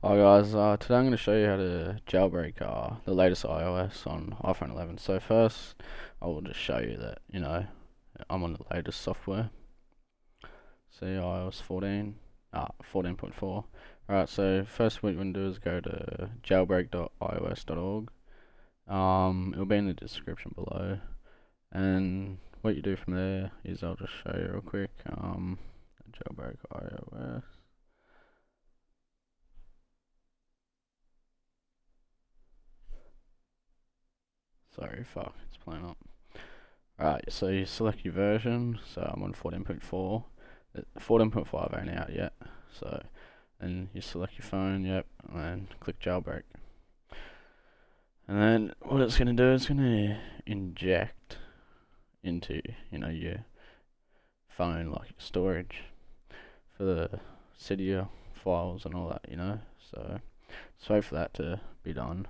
Hi guys, today I'm going to show you how to jailbreak the latest iOS on iPhone 11. So first, I will just show you that, I'm on the latest software. See iOS 14.4. Alright, so first what you want to do is go to jailbreak.ios.org. It'll be in the description below. And what you do from there is I'll just show you real quick. Jailbreak iOS. Sorry, fuck, it's playing up. Alright, so you select your version, so I'm on 14.4, 14.5 ain't out yet, so, and you select your phone, yep, and then click jailbreak. And then what it's going to do is going to inject into, your phone, like your storage, for the Cydia files and all that, so just wait for that to be done.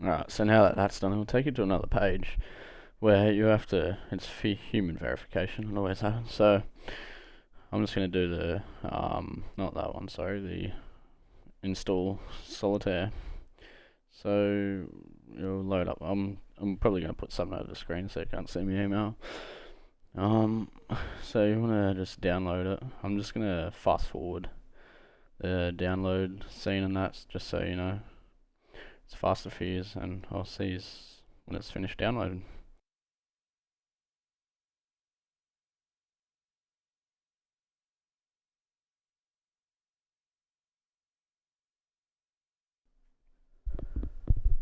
Alright, so now that that's done, it'll take you to another page where you have to, it's for human verification, it always happens. So I'm just going to do the, not that one, sorry, the install solitaire. So it'll load up. I'm probably going to put something over the screen so you can't see my email. So you want to just download it. I'm just going to fast forward the download scene, and that's just so you know it's faster for you, and I'll see you when it's finished downloading.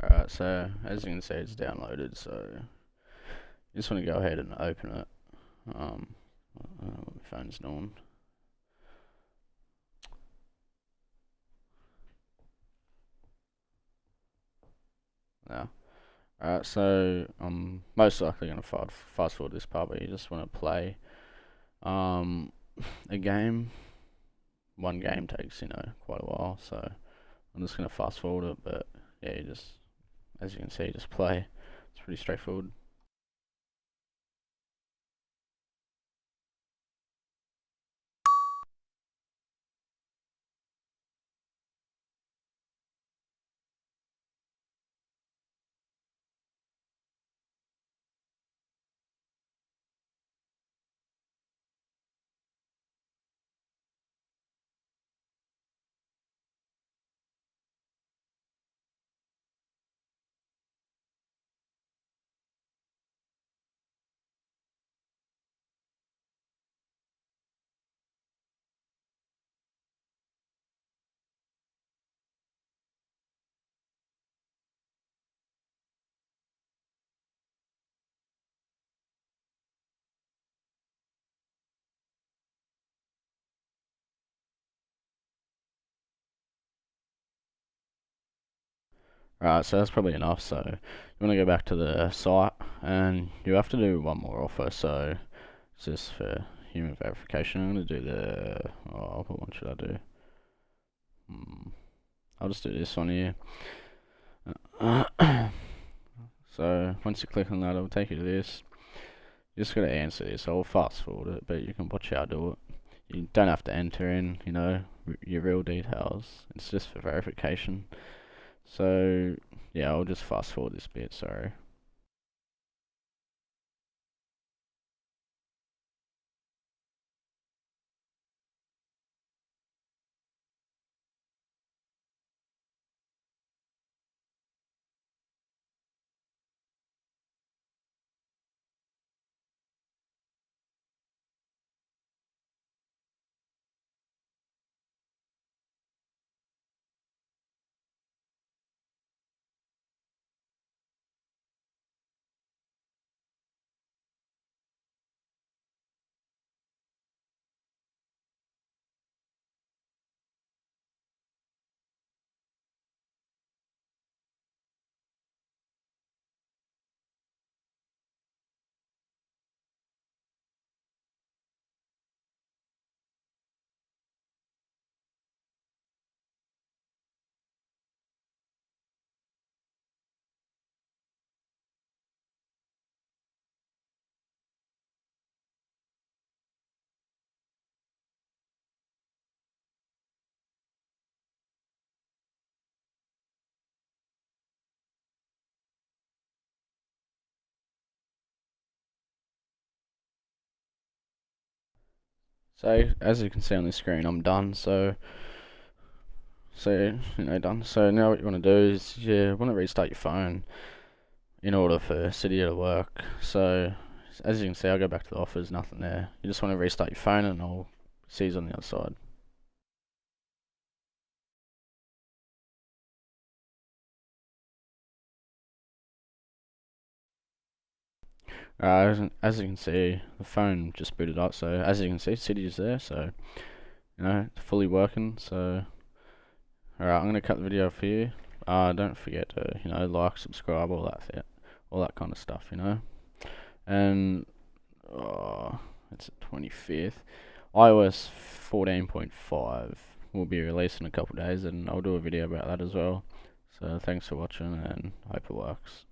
Alright, so as you can see, it's downloaded, so you just want to go ahead and open it. I don't know what my phone's doing. Now, alright, so I'm most likely going to fast forward this part, but you just want to play a game. One game takes, quite a while, so I'm just going to fast forward it, but yeah, you just, as you can see, just play. It's pretty straightforward. Right, so that's probably enough. So you want to go back to the site, and you have to do one more offer. So it's just for human verification. I'm going to do the. Oh, what one should I do? I'll just do this one here. So once you click on that, it'll take you to this. You just gotta answer this. I'll fast forward it, but you can watch how I do it. You don't have to enter in, your real details. It's just for verification. So yeah, I'll just fast forward this bit. Sorry. So as you can see on the screen, I'm done. Done. So now what you want to do is you want to restart your phone in order for Cydia to work. So as you can see, I'll go back to the office, nothing there. You just want to restart your phone and I'll see you on the other side. As you can see, the phone just booted up. So as you can see, Cydia's there. So it's fully working. So alright, I'm gonna cut the video for you. Don't forget to like, subscribe, all that kind of stuff. And it's the 25th. iOS 14.5 will be released in a couple of days, and I'll do a video about that as well. So thanks for watching, and hope it works.